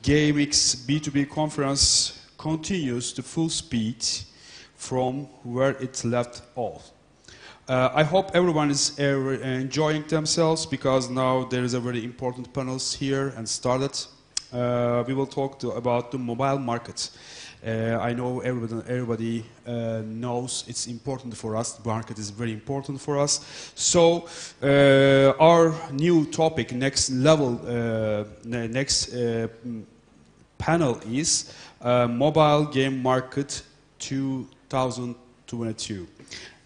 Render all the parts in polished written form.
GameX B2B conference continues to full speed from where it left off. I hope everyone is enjoying themselves because now there is a very important panels here and started. We will talk about the mobile market. I know everybody knows it's important for us. The market is very important for us. So our new topic, next level, next panel is Mobile Game Market 2022.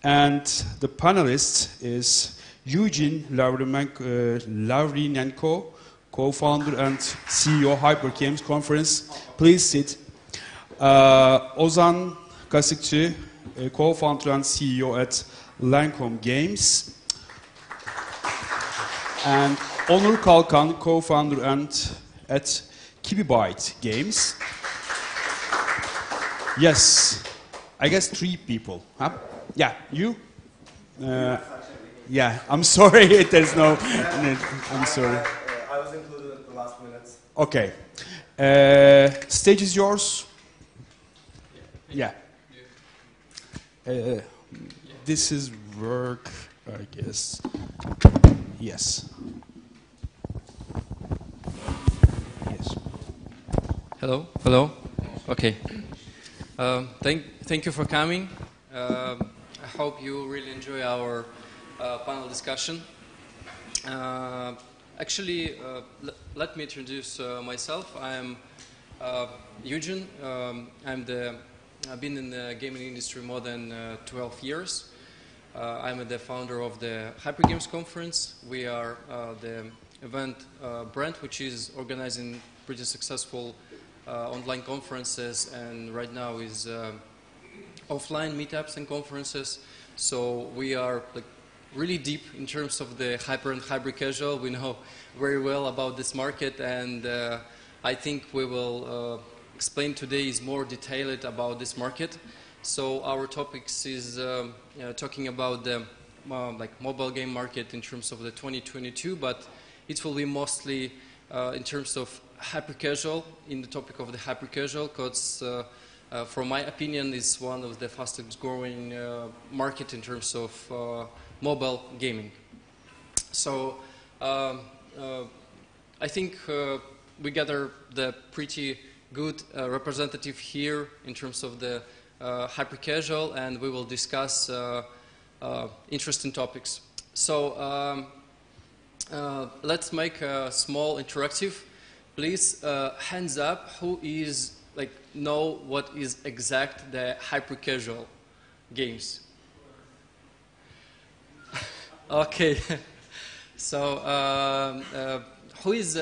And the panelist is Eugene Lavrinenko, co-founder and CEO Hyper Games Conference. Please sit. Ozan, Kaşıkçı, co-founder and CEO at Longhorn Games. And Onur Kalkan, co-founder and at Kibibyte Games. Yes, I guess 3 people. Huh? Yeah, you? Yeah, I'm sorry, there's no... I'm sorry. I was included at the last minutes. Okay. Stage is yours. Yeah. This is work, I guess. Yes. Yes. Hello. Hello. Okay. Thank you for coming. I hope you really enjoy our panel discussion. Actually, let me introduce myself. I am Eugene. I've been in the gaming industry more than 12 years. I'm the founder of the Hyper Games Conference. We are the event brand which is organizing pretty successful online conferences, and right now is offline meetups and conferences. So we are like really deep in terms of the hyper and hybrid casual. We know very well about this market, and I think we will explain today is more detailed about this market. So our topics is talking about the like mobile game market in terms of the 2022, but it will be mostly in terms of hyper casual, in the topic of the hyper casual, because from my opinion is one of the fastest growing market in terms of mobile gaming. So I think we gather the pretty good representative here in terms of the hyper casual, and we will discuss interesting topics. So let's make a small interactive. Please hands up who is like know what is exact the hyper casual games. Okay. So who is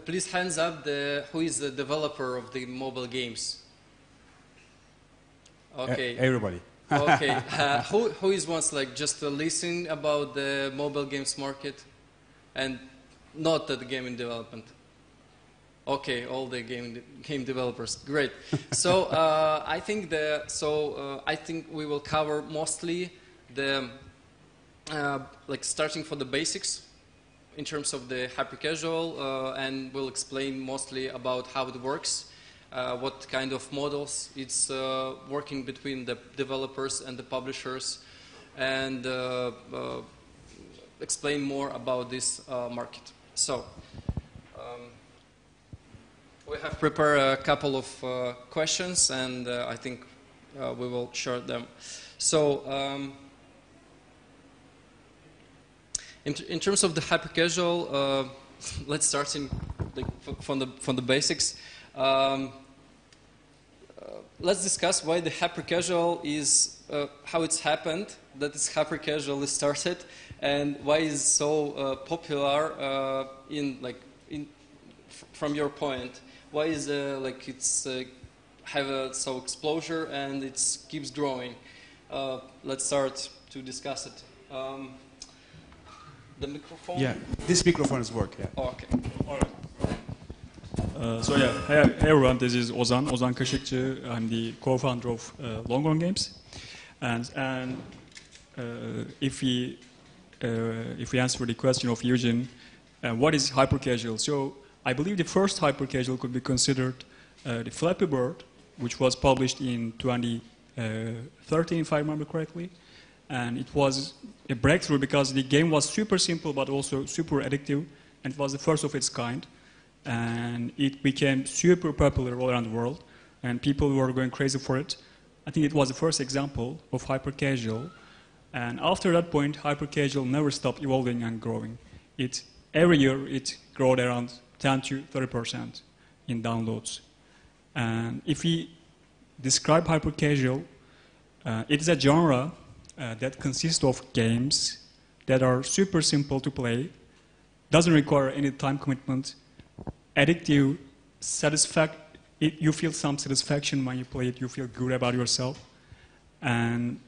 please hands up who is the developer of the mobile games? Okay. Everybody. Okay. Who is once like just listening about the mobile games market and not the gaming development? Okay, all the game developers. Great. So I think I think we will cover mostly the like starting from the basics in terms of the hyper casual, and we'll explain mostly about how it works, what kind of models it's working between the developers and the publishers, and explain more about this market. So we have prepared a couple of questions, and I think we will share them. So in terms of the hyper casual, let's start from the basics. Let's discuss why the hyper casual is how it's happened that this hyper casual is started, and why it's so popular from your point. Why is like it's have a so exposure and it keeps growing? Let's start to discuss it. The microphone? Yeah, this microphone is work. Yeah. Oh, okay. All right. So yeah, hey everyone, this is Ozan Kaşıkçı. I'm the co-founder of Longhorn Games, and if we answer the question of Eugene, what is hyper casual? So I believe the first hyper-casual could be considered the Flappy Bird, which was published in 2013, if I remember correctly. And it was a breakthrough because the game was super simple but also super addictive, and it was the first of its kind. And it became super popular all around the world, and people were going crazy for it. I think it was the first example of hyper-casual. And after that point, hyper-casual never stopped evolving and growing. Every year it grew around 10 to 30% in downloads. And if we describe hyper-casual, it is a genre that consists of games that are super simple to play, doesn't require any time commitment, addictive, you feel some satisfaction when you play it, you feel good about yourself. And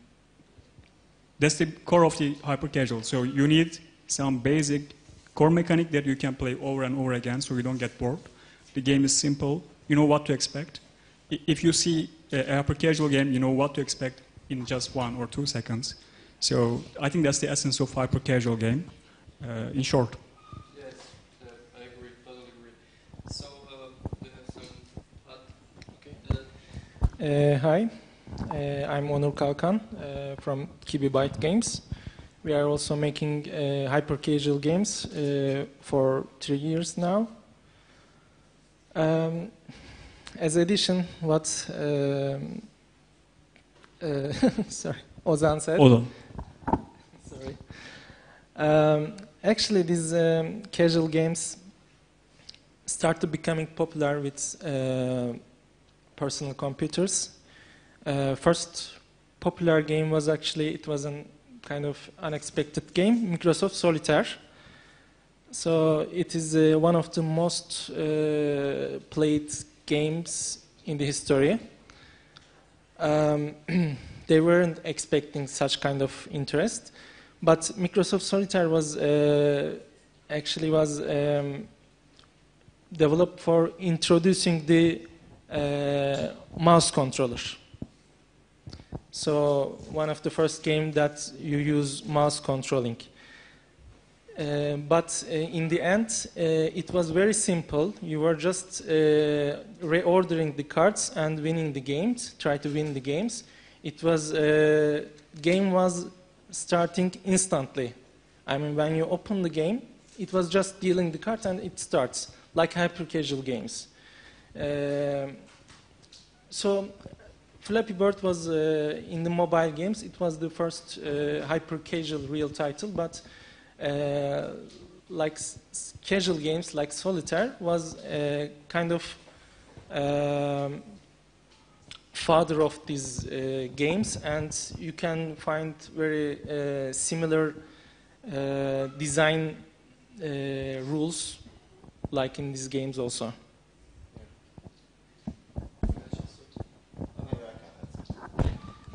that's the core of the hyper-casual. So you need some basic core mechanic that you can play over and over again so you don't get bored. The game is simple. You know what to expect. If you see a hyper-casual game, you know what to expect in just 1 or 2 seconds. So I think that's the essence of hyper-casual game, in short. Yes, I agree, totally agree. So, we have some... Okay. Hi, I'm Onur Kalkan from Kibibyte Games. We are also making hyper-casual games for 3 years now. As addition, what sorry, Ozan said. Ozan. Sorry. Actually, these casual games started becoming popular with personal computers. First popular game was actually, it was a kind of unexpected game, Microsoft Solitaire. So it is one of the most played games in the history. They weren't expecting such kind of interest, but Microsoft Solitaire was actually developed for introducing the mouse controller. So one of the first games that you use mouse controlling. But in the end, it was very simple. You were just reordering the cards and winning the games, try to win the games. It was, game was starting instantly. I mean, when you open the game, it was just dealing the cards and it starts, like hyper-casual games. So Flappy Bird was, in the mobile games, it was the first hyper-casual real title, but like casual games like Solitaire was kind of father of these games, and you can find very similar design rules like in these games also.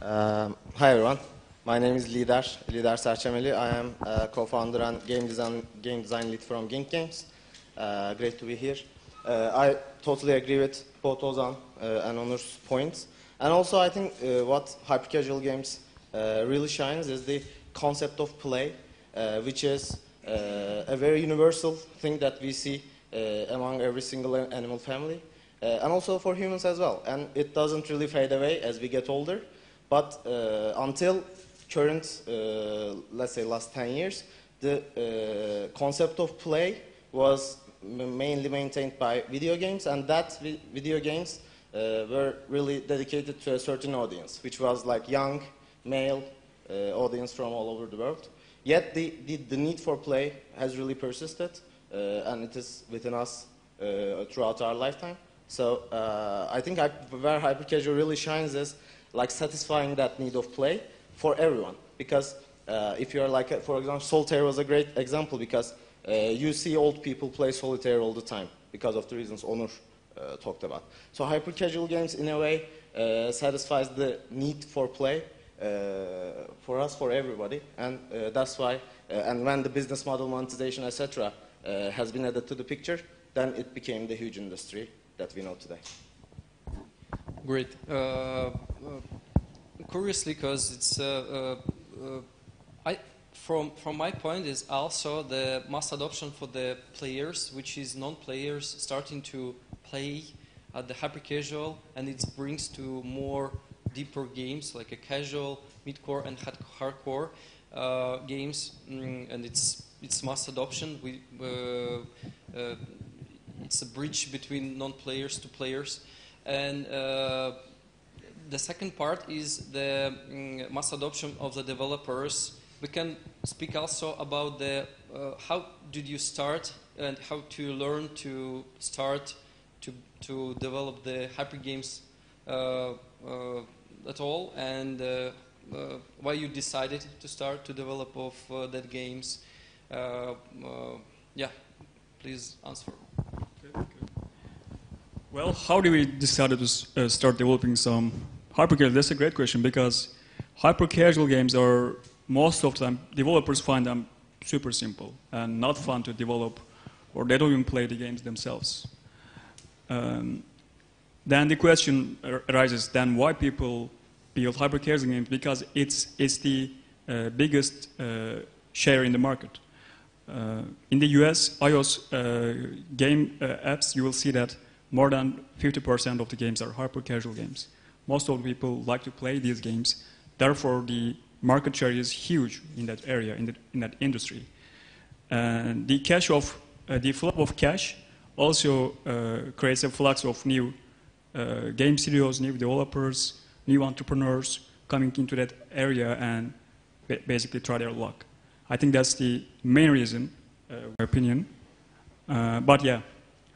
Hi everyone, my name is Lider Serçemeli. I am co-founder and game design lead from Gink Games. Great to be here. I totally agree with both Ozan and Onur's points. And also I think what hyper-casual games really shines is the concept of play, which is a very universal thing that we see among every single animal family, and also for humans as well. And it doesn't really fade away as we get older. But until current, let's say last 10 years, the concept of play was mainly maintained by video games, and that video games were really dedicated to a certain audience, which was like young, male audience from all over the world. Yet the need for play has really persisted, and it is within us throughout our lifetime. So I think where hyper-casual really shines is like satisfying that need of play for everyone. Because if you're like, for example, Solitaire was a great example, because you see old people play Solitaire all the time because of the reasons Onur talked about. So hyper-casual games in a way satisfies the need for play for us, for everybody. And that's why, and when the business model, monetization, etc. Has been added to the picture, then it became the huge industry that we know today. Great. Curiously, because it's from my point is also the mass adoption for the players, which is non-players starting to play at the hyper casual, and it brings to more deeper games like a casual, mid-core, and hardcore games, and it's mass adoption. It's a bridge between non-players to players, and the second part is the mass adoption of the developers. We can speak also about the how did you start and how to learn to start to develop the hyper games at all, and why you decided to start to develop of that games. Yeah, please answer. Well, how do we decide to start developing some hyper casual? That's a great question, because hyper casual games are, most of the time, developers find them super simple and not fun to develop, or they don't even play the games themselves. Then the question arises, then why people build hyper casual games? Because it's the biggest share in the market. In the US, iOS game apps, you will see that more than 50% of the games are hyper casual games. Most of the people like to play these games. Therefore, the market share is huge in that area, in that industry. And the flow of cash also creates a flux of new game studios, new developers, new entrepreneurs coming into that area and basically try their luck. I think that's the main reason, in my opinion. But yeah,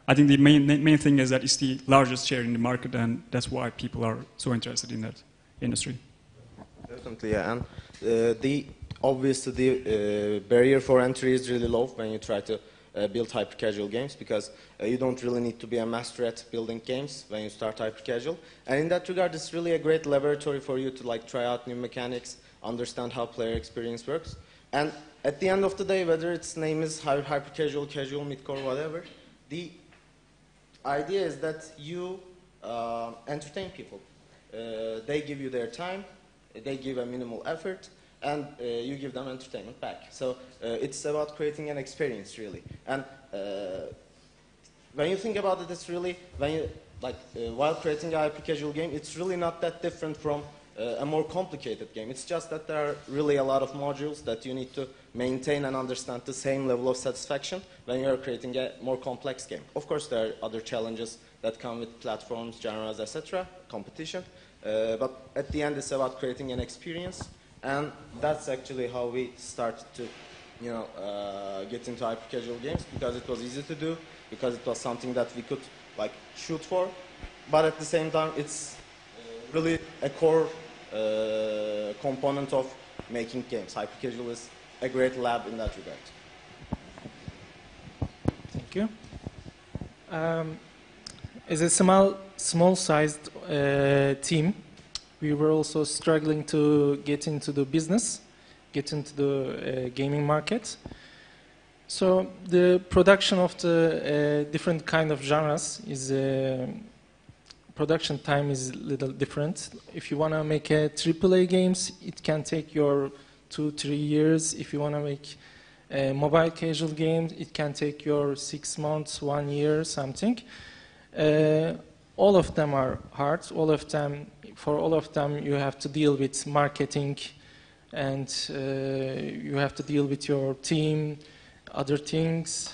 I think the main thing is that it's the largest share in the market, and that's why people are so interested in that industry. Definitely, yeah. And obviously the barrier for entry is really low when you try to build hyper casual games, because you don't really need to be a master at building games when you start hyper casual. And in that regard, it's really a great laboratory for you to like try out new mechanics, understand how player experience works. And at the end of the day, whether its name is hyper casual, casual, midcore, whatever, the idea is that you entertain people. They give you their time, they give a minimal effort, and you give them entertainment back. So it's about creating an experience, really. And when you think about it, it's really, while creating a hyper casual game, it's really not that different from a more complicated game. It's just that there are really a lot of modules that you need to maintain and understand the same level of satisfaction when you're creating a more complex game. Of course, there are other challenges that come with platforms, genres, etc., competition. But at the end, it's about creating an experience, and that's actually how we started to, get into hyper casual games, because it was easy to do, because it was something that we could shoot for, but at the same time, it's really a core component of making games. Hyper casual is a great lab in that regard. Thank you. As a small-sized team, we were also struggling to get into the business, get into the gaming market. So the production of the different kind of genres is production time is a little different. If you want to make a AAA games, it can take your 2-3 years. If you want to make a mobile casual games, it can take your 6 months, 1 year, something. All of them are hard. For all of them, you have to deal with marketing, and you have to deal with your team, other things.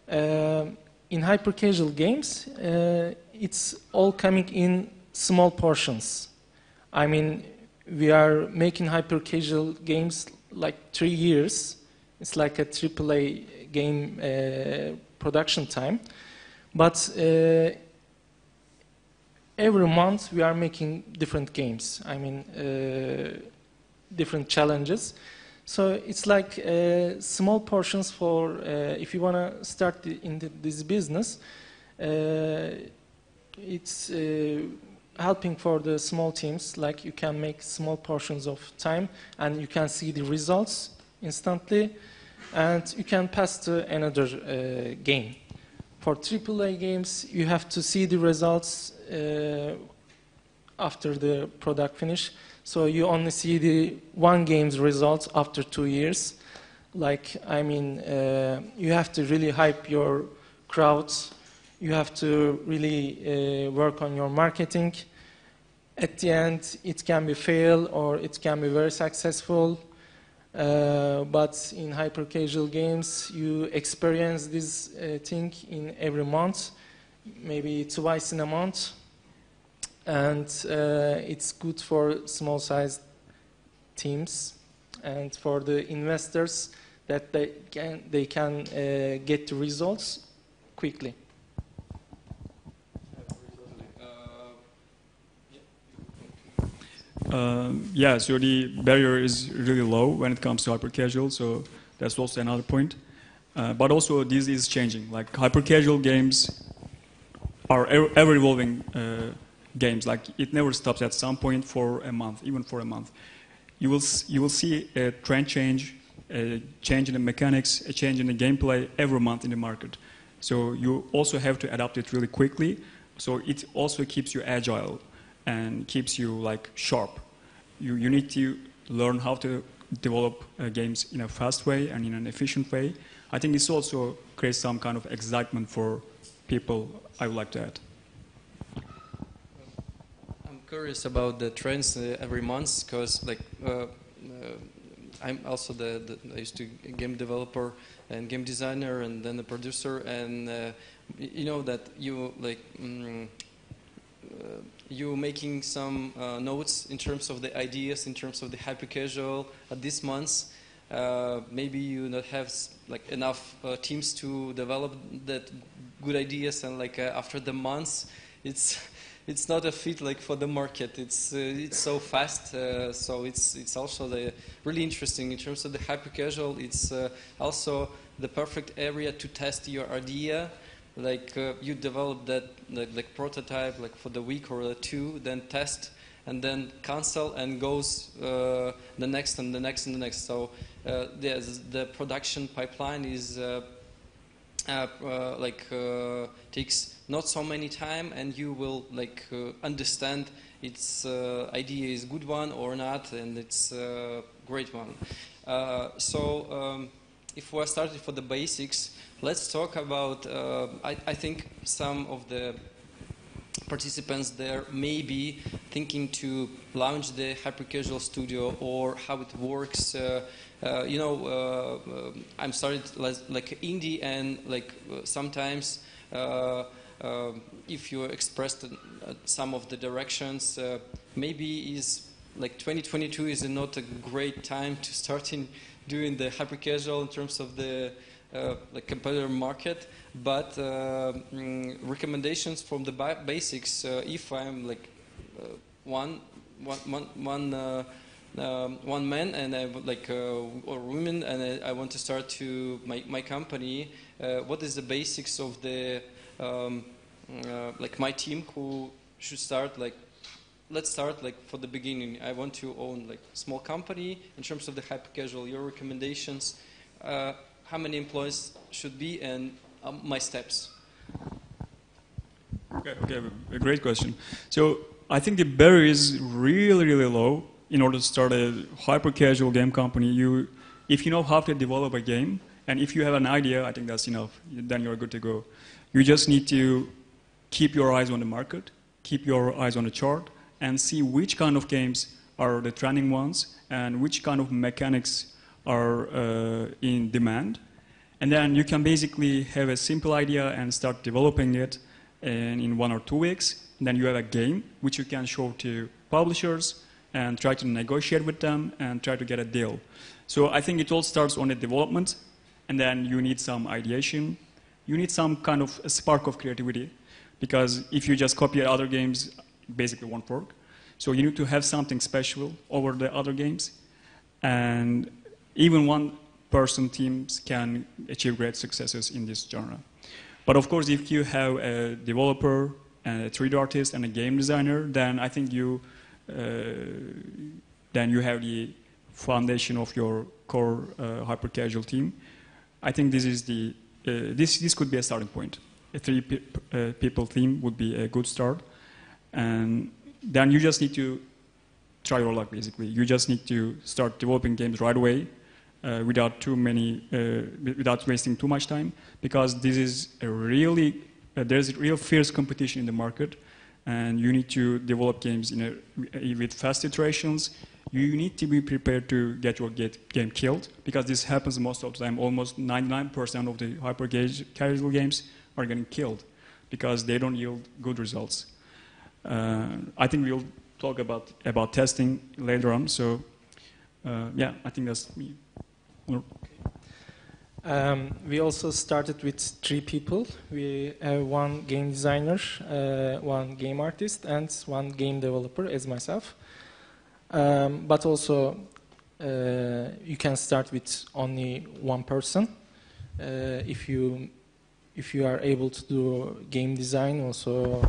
In hyper casual games, it's all coming in small portions. I mean, we are making hyper casual games like 3 years. It's like a AAA game production time. But every month we are making different games. I mean, different challenges. So it's like small portions for if you want to start in this business. It's helping for the small teams. Like you can make small portions of time, and you can see the results instantly, and you can pass to another game. For AAA games, you have to see the results after the product finish. So you only see the one game's results after 2 years. Like, I mean, you have to really hype your crowds. You have to really work on your marketing. At the end, it can be fail or it can be very successful. But in hyper-casual games, you experience this thing in every month, maybe twice in a month. And it's good for small-sized teams and for the investors that they can get the results quickly. Yeah, so the barrier is really low when it comes to hyper-casual, so that's also another point. But also this is changing. Like hyper-casual games are ever-evolving games. Like it never stops at some point for a month, even for a month. You will see a trend change, a change in the mechanics, a change in the gameplay every month in the market. So you also have to adapt it really quickly. So it also keeps you agile and keeps you like sharp. You need to learn how to develop games in a fast way and in an efficient way. I think this also creates some kind of excitement for people, I would like to add. I'm curious about the trends every month because like I'm also I used to game developer and game designer and then a producer, and you know that you like you making some notes in terms of the ideas, in terms of the hyper-casual at this month. Maybe you not have like enough teams to develop that good ideas, and like after the months, it's not a fit like for the market. It's so fast, so it's also really interesting in terms of the hyper-casual. It's also the perfect area to test your idea. Like you develop that like prototype like for the week or two, then test, and then cancel and goes the next and the next and the next. So the production pipeline is takes not so many time, and you will like understand its idea is good one or not, and it's a great one. If we're starting for the basics, let's talk about, I think some of the participants there may be thinking to launch the hyper-casual studio or how it works. I'm started like indie, and like sometimes if you expressed some of the directions, maybe is like 2022 is not a great time to start in doing the hyper-casual in terms of the like competitor market, but recommendations from the basics. If I'm like one man and I like or woman, and I want to start to my company, what is the basics of the like my team who should start like. Let's start like for the beginning. I want to own like small company in terms of the hyper-casual. Your recommendations, how many employees should be, and my steps. Okay, a great question. So I think the barrier is really, really low in order to start a hyper-casual game company. If you know how to develop a game, and if you have an idea, I think that's enough. Then you're good to go. You just need to keep your eyes on the market, keep your eyes on the chart, and see which kind of games are the trending ones and which kind of mechanics are in demand. And then you can basically have a simple idea and start developing it in 1 or 2 weeks. And then you have a game which you can show to publishers and try to negotiate with them and try to get a deal. So I think it all starts on the development, and then you need some ideation. You need some kind of a spark of creativity, because if you just copy other games, basically won't work. So you need to have something special over the other games, and even one-person teams can achieve great successes in this genre. But of course, if you have a developer and a 3D artist and a game designer, then I think you have the foundation of your core hyper-casual team. I think this is this could be a starting point. A 3 people team would be a good start. And then you just need to try your luck, basically. You just need to start developing games right away without wasting too much time, because this is a really, there's real fierce competition in the market, and you need to develop games with fast iterations. You need to be prepared to get your game killed, because this happens most of the time. Almost 99% of the hyper-casual games are getting killed because they don't yield good results. I think we'll talk about testing later on. So, yeah, I think that's me. We also started with 3 people. We have 1 game designer, 1 game artist, and 1 game developer, as myself. But also, you can start with only 1 person. If you are able to do game design, also.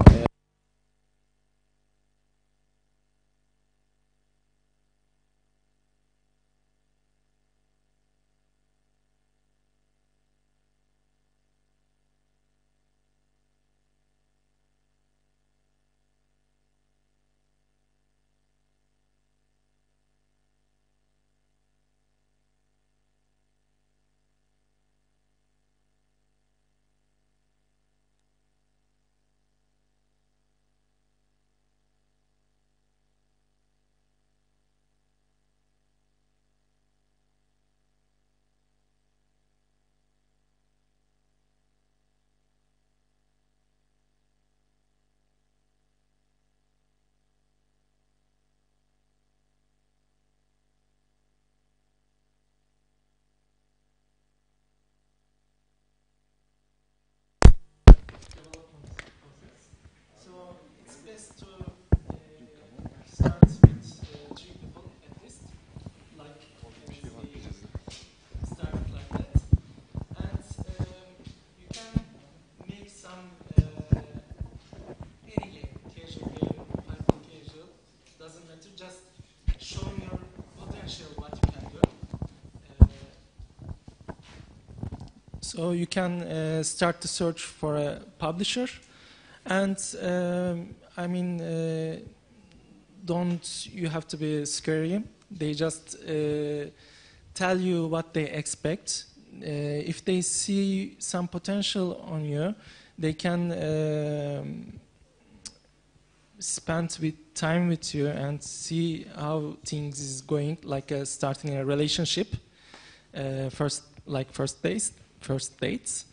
So you can start to search for a publisher, and I mean, don't you have to be scary? They just tell you what they expect. If they see some potential on you, they can spend time with you and see how things is going, like starting a relationship, first dates.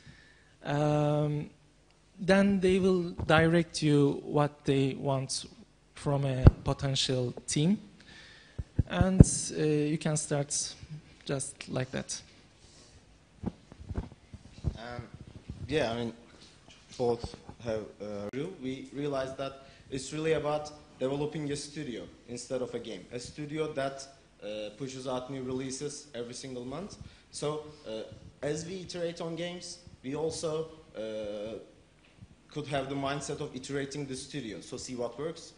Then they will direct you what they want from a potential team, and you can start just like that. Yeah, I mean, both have we realized that it's really about developing a studio instead of a game. A studio that pushes out new releases every single month. So as we iterate on games, we also could have the mindset of iterating the studio. So see what works,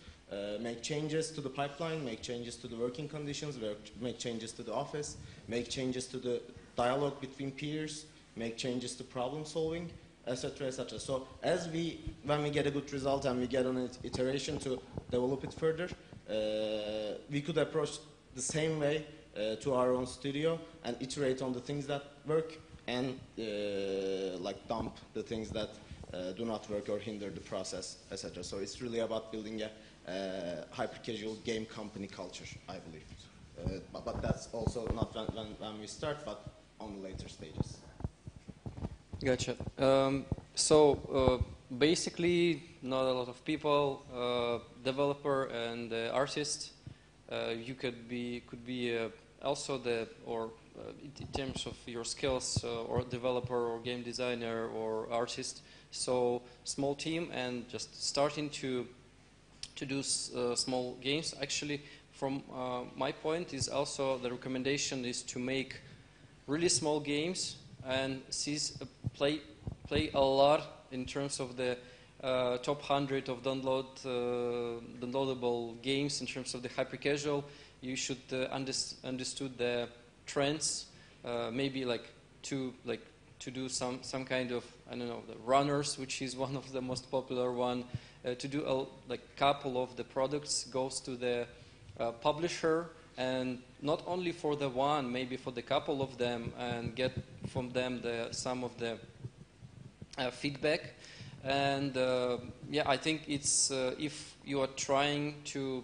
make changes to the pipeline, make changes to the working conditions, make changes to the office, make changes to the dialogue between peers, make changes to problem solving, etc., etc. So when we get a good result and we get an iteration to develop it further, we could approach the same way to our own studio and iterate on the things that work and like dump the things that do not work or hinder the process, etc. So it's really about building a hyper-casual game company culture, I believe. But that's also not when we start, but on the later stages. Gotcha. Basically, not a lot of people, developer and artist. You could be also in terms of your skills, or developer or game designer or artist. So small team and just starting to do small games. Actually, from my point is also the recommendation is to make really small games and play a lot in terms of the top 100 of downloadable games in terms of the hyper-casual. You should understood the trends, maybe to do some kind of, I don't know, the runners, which is one of the most popular one, to do like couple of the products goes to the publisher, and not only for the one, maybe for the couple of them, and get from them some of the feedback. And yeah, I think it's if you are trying to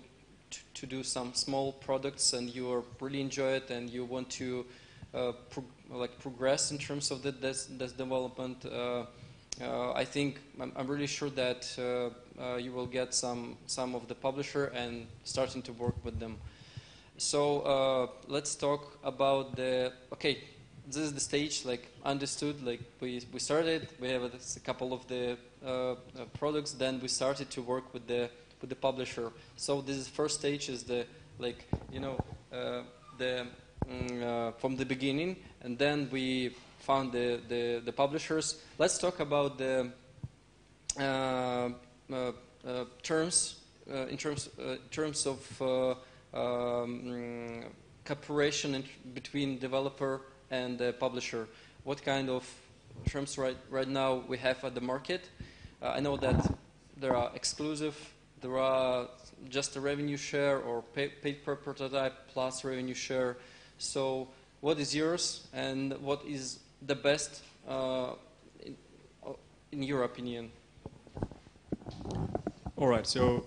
do some small products and you really enjoy it and you want to progress in terms of this development, I think I'm really sure that you will get some of the publisher and starting to work with them. So let's talk about okay, this is the stage, like understood, like we started, we have a couple of the products, then we started to work with the publisher. So this is first stage is from the beginning, and then we found the publishers. Let's talk about the terms in terms of cooperation between developer and the publisher. What kind of terms right now we have at the market? I know that there are exclusive, there are just a revenue share or paid per prototype plus revenue share. So what is yours and what is the best in your opinion? All right, so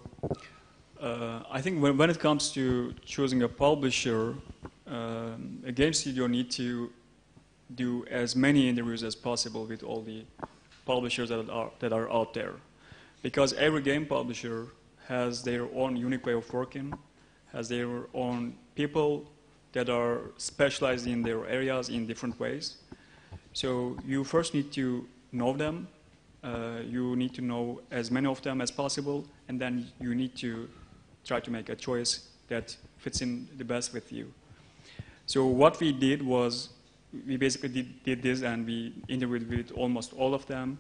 I think when it comes to choosing a publisher, a game studio needs to do as many interviews as possible with all the publishers that are out there, because every game publisher has their own unique way of working, has their own people that are specialized in their areas in different ways. So you first need to know them. You need to know as many of them as possible, and then you need to try to make a choice that fits in the best with you. So what we did was we basically did this, and we interviewed with almost all of them,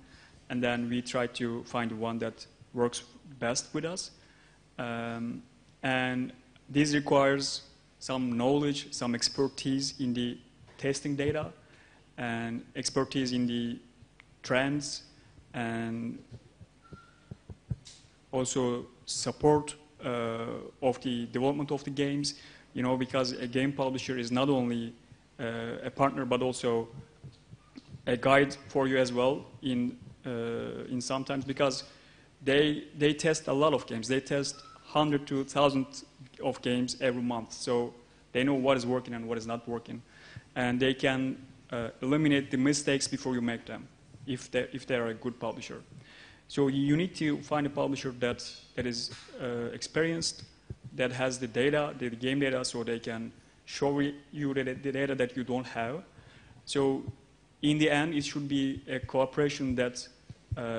and then we tried to find the one that works best with us. And this requires some knowledge, some expertise in the testing data, and expertise in the trends, and also support of the development of the games, you know, because a game publisher is not only a partner but also a guide for you as well in sometimes, because they test a lot of games. They test 100 to 1,000 of games every month, so they know what is working and what is not working, and they can eliminate the mistakes before you make them if they are a good publisher. So you need to find a publisher that is experienced, that has the data, the game data, so they can show you the data that you don't have. So in the end, it should be a cooperation that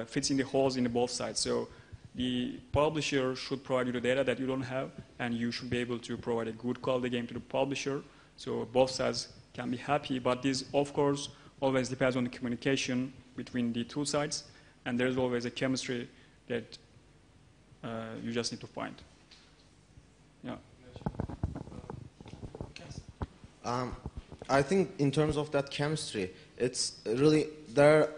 fits in the holes in both sides. So the publisher should provide you the data that you don't have, and you should be able to provide a good quality game to the publisher, so both sides can be happy. But this, of course, always depends on the communication between the two sides, and there's always a chemistry that you just need to find. Yeah. I think in terms of that chemistry, it's really, there are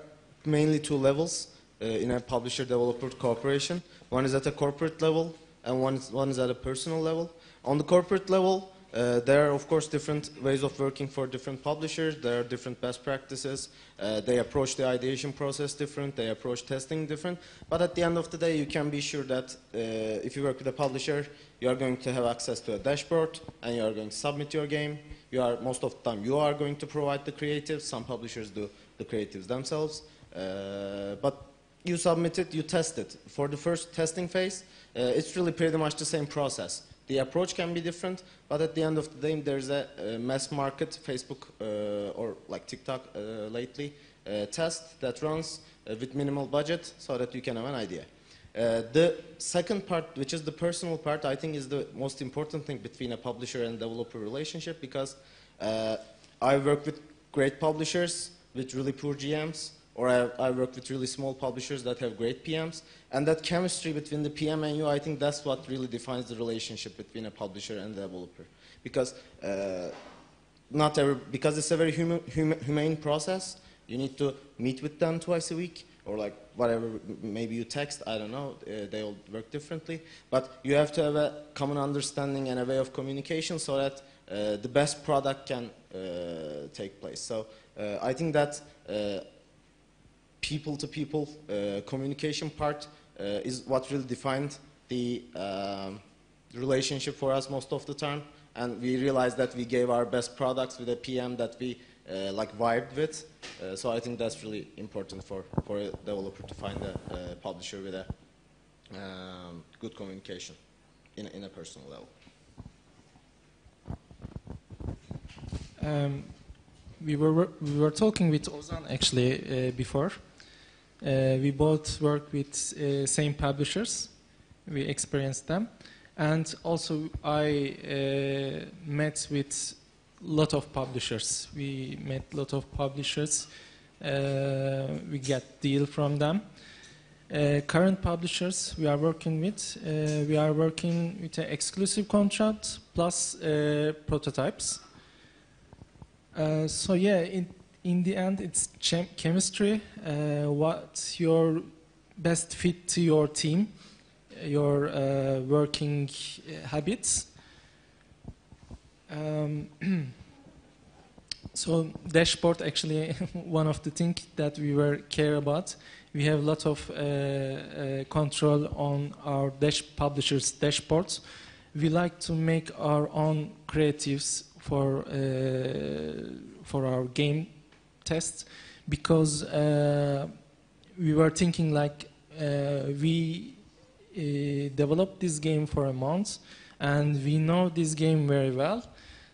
mainly two levels in a publisher-developer cooperation. One is at a corporate level, and one is at a personal level. On the corporate level, there are, of course, different ways of working for different publishers. There are different best practices. They approach the ideation process different. They approach testing different. But at the end of the day, you can be sure that if you work with a publisher, you are going to have access to a dashboard, and you are going to submit your game. Most of the time, you are going to provide the creatives. Some publishers do the creatives themselves. But you submit it, you test it. For the first testing phase, it's really pretty much the same process. The approach can be different, but at the end of the day, there's a mass market, Facebook or like TikTok lately, test that runs with minimal budget so that you can have an idea. The second part, which is the personal part, I think is the most important thing between a publisher and developer relationship, because I work with great publishers with really poor GMs, or I work with really small publishers that have great PMs, and that chemistry between the PM and you, I think that's what really defines the relationship between a publisher and a developer. Because because it's a very humane process, you need to meet with them twice a week, or like whatever, maybe you text, I don't know, they all work differently. But you have to have a common understanding and a way of communication so that the best product can take place. So I think that people-to-people communication part is what really defined the relationship for us most of the time. And we realized that we gave our best products with a PM that we like vibed with. So I think that's really important for a developer to find a publisher with a good communication in a personal level. We were talking with Ozan actually before. We both work with same publishers. We experienced them, and also I met with lot of publishers. We met lot of publishers. We get deal from them. Current publishers we are working with an exclusive contract plus prototypes. So yeah, in the end, it's chemistry. What's your best fit to your team, your working habits. So dashboard actually one of the things that we were care about. We have a lot of control on our publishers' dashboards. We like to make our own creatives for our game tests because we were thinking like we developed this game for a month and we know this game very well,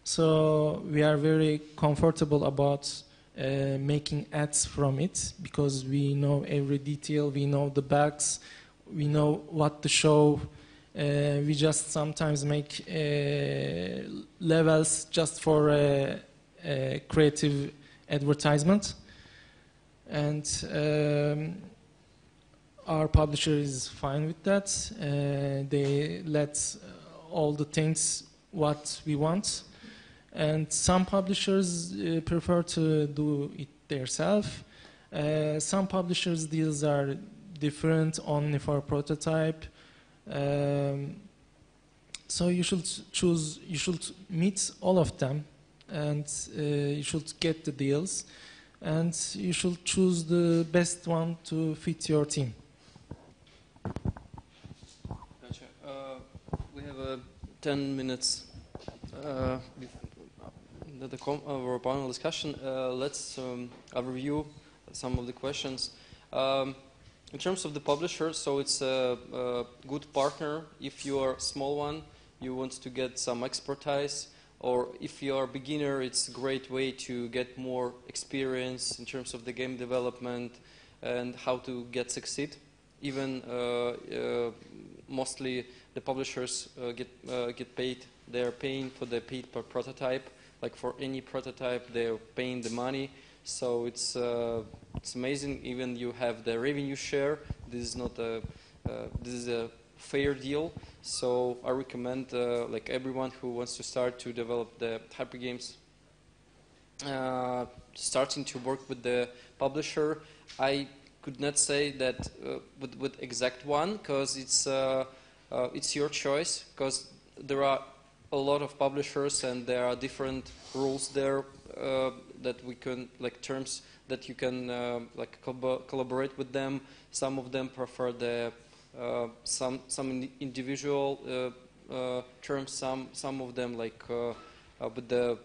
so we are very comfortable about making ads from it because we know every detail, we know the bugs, we know what to show. We just sometimes make levels just for a creative advertisement, and our publisher is fine with that. They let all the things what we want, and some publishers prefer to do it themselves. Some publishers' deals are different, only for prototype. So you should meet all of them, and you should get the deals, and you should choose the best one to fit your team. Gotcha. We have 10 minutes our panel discussion. Let's review some of the questions. In terms of the publisher, so it's a good partner. If you are a small one, you want to get some expertise, or if you are a beginner, it's a great way to get more experience in terms of the game development and how to succeed. Even mostly the publishers get paid. They're paying for the paid per prototype. Like for any prototype, they're paying the money. So it's amazing. Even you have the revenue share. This is not this is a fair deal. So I recommend like everyone who wants to start to develop the hyper games, starting to work with the publisher. I could not say that with exact one because it's your choice, because there are a lot of publishers and there are different rules there that we can, like terms that you can like collaborate with them. Some of them prefer the some individual terms. Some of them like with the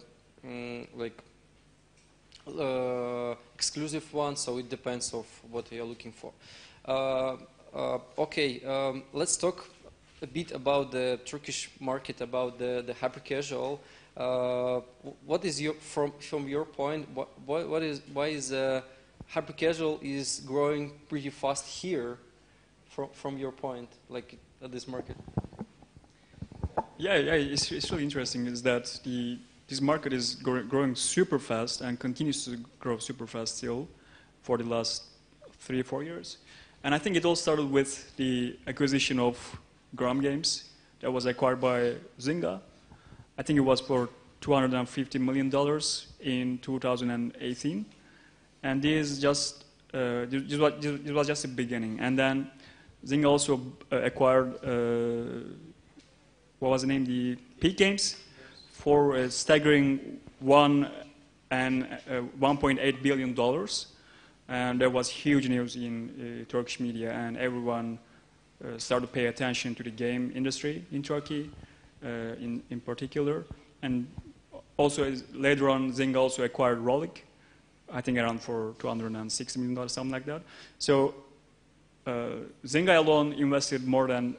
like exclusive one. So it depends of what you're looking for. Okay, let's talk a bit about the Turkish market, about the hyper casual. What is from your point? Why is hyper casual is growing pretty fast here? From your point, like at this market. Yeah, it's really interesting. Is that this market is growing super fast and continues to grow super fast still for the last 3 or 4 years. And I think it all started with the acquisition of Gram Games that was acquired by Zynga. I think it was for $250 million in 2018. And this just this was just the beginning. And then Zynga also acquired, what was the name, the Peak Games, for a staggering $1.8 billion. And there was huge news in Turkish media, and everyone started to pay attention to the game industry in Turkey, in particular. And also, later on, Zynga also acquired Rolik, I think around for $260 million, something like that. So Zynga alone invested more than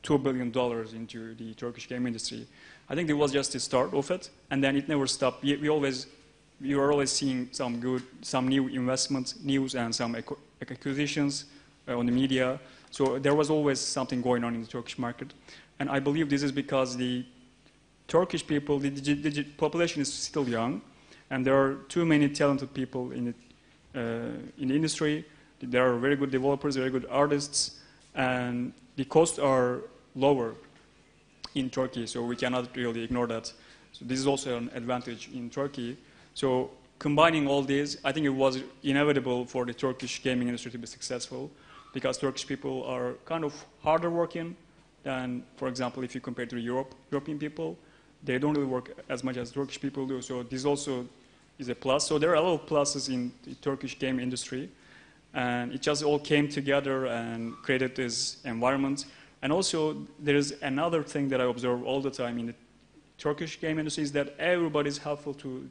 $2 billion into the Turkish game industry. I think it was just the start of it, and then it never stopped. We were always seeing some new investments, news, and some acquisitions on the media. So there was always something going on in the Turkish market. And I believe this is because the Turkish people, the population is still young, and there are too many talented people in the industry. There are very good developers, very good artists, and the costs are lower in Turkey, so we cannot really ignore that. So this is also an advantage in Turkey. So combining all these, I think it was inevitable for the Turkish gaming industry to be successful, because Turkish people are kind of harder working than, for example, if you compare to European people. They don't really work as much as Turkish people do, so this also is a plus. So there are a lot of pluses in the Turkish game industry, and it just all came together and created this environment. And also, there is another thing that I observe all the time in the Turkish game industry is that everybody is helpful to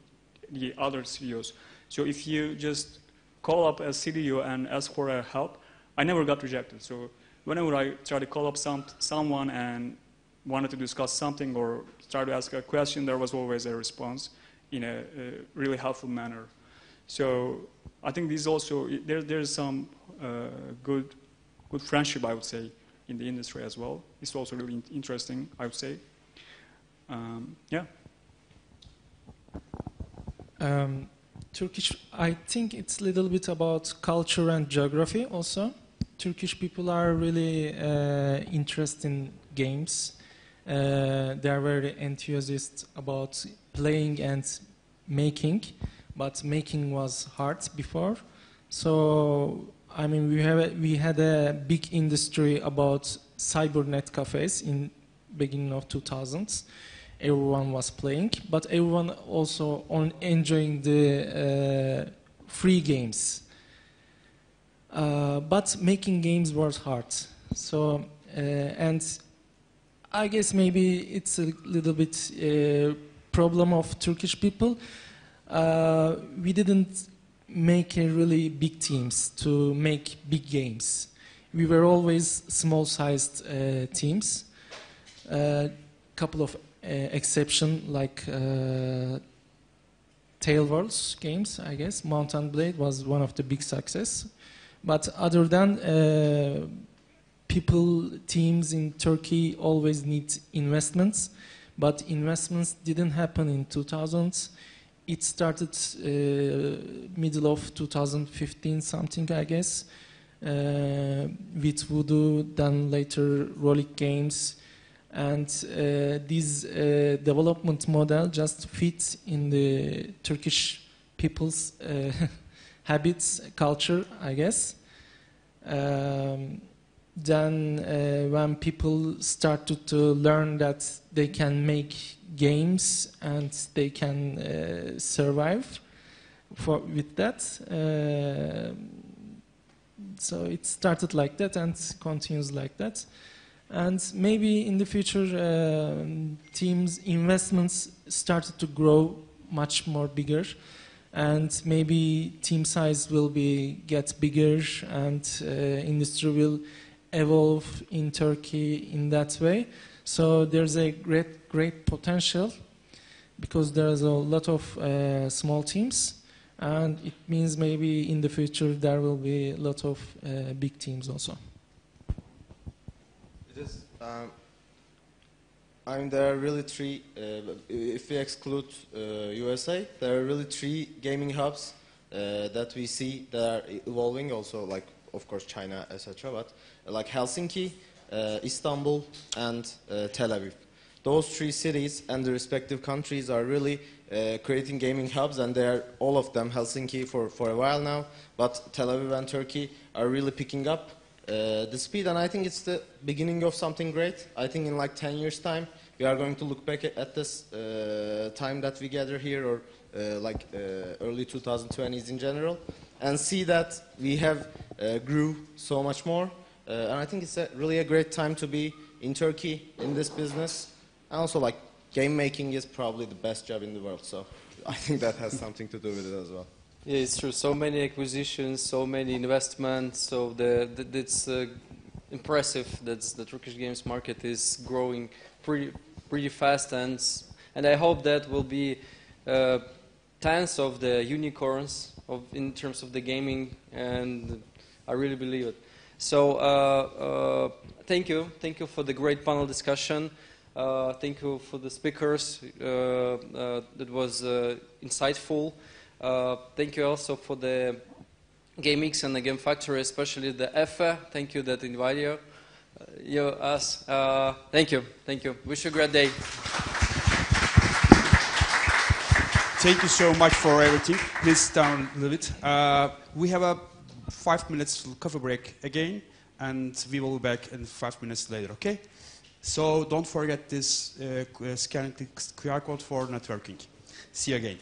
the other studios. So if you just call up a studio and ask for help, I never got rejected. So whenever I try to call up someone and wanted to discuss something or try to ask a question, there was always a response in a really helpful manner. So I think this also, there's some good friendship, I would say, in the industry as well. It's also really interesting, I would say. Yeah. Turkish, I think it's a little bit about culture and geography also. Turkish people are really interested in games. They are very enthusiastic about playing and making, but making was hard before. So, I mean, we had a big industry about cybernet cafes in beginning of 2000s. Everyone was playing, but everyone also enjoying the free games. But making games was hard. So, and I guess maybe it's a little bit problem of Turkish people. We didn't make a really big teams to make big games. We were always small-sized teams. Couple of exception like Tail Worlds games, I guess. Mount and Blade was one of the big success. But other than teams in Turkey always need investments, but investments didn't happen in 2000s. It started middle of 2015 something, I guess, with Voodoo, then later Rolik Games, and this development model just fits in the Turkish people's habits, culture, I guess. Then when people started to learn that they can make games and they can survive with that, so it started like that and continues like that. And maybe in the future, teams' investments started to grow much more bigger, and maybe team size will get bigger, and industry will evolve in Turkey in that way. So there's a great potential, because there's a lot of small teams, and it means maybe in the future there will be a lot of big teams also. It is. I mean, there are really three. If we exclude USA, there are really three gaming hubs that we see that are evolving. Also, like of course China, etc. But like Helsinki, Istanbul, and Tel Aviv. those three cities and the respective countries are really creating gaming hubs, and they are all of them, Helsinki for a while now, but Tel Aviv and Turkey are really picking up the speed, and I think it's the beginning of something great. I think in like 10 years' time, we are going to look back at this time that we gather here, or early 2020s in general, and see that we have grew so much more. And I think it's really a great time to be in Turkey in this business. And also, like, game making is probably the best job in the world, so I think that has something to do with it as well. Yeah, it's true. So many acquisitions, so many investments. So it's impressive that the Turkish games market is growing pretty fast, and I hope that will be tens of the unicorns in terms of the gaming, and I really believe it. So thank you for the great panel discussion. Thank you for the speakers. That was insightful. Thank you also for the GameX and the Game Factory, especially the EFE. Thank you that invited us. Thank you. Wish you a great day. Thank you so much for everything. Please sit down a little bit. We have a 5 minutes coffee break again, and we will be back in 5 minutes later, okay? So don't forget this scanning the QR code for networking. See you again.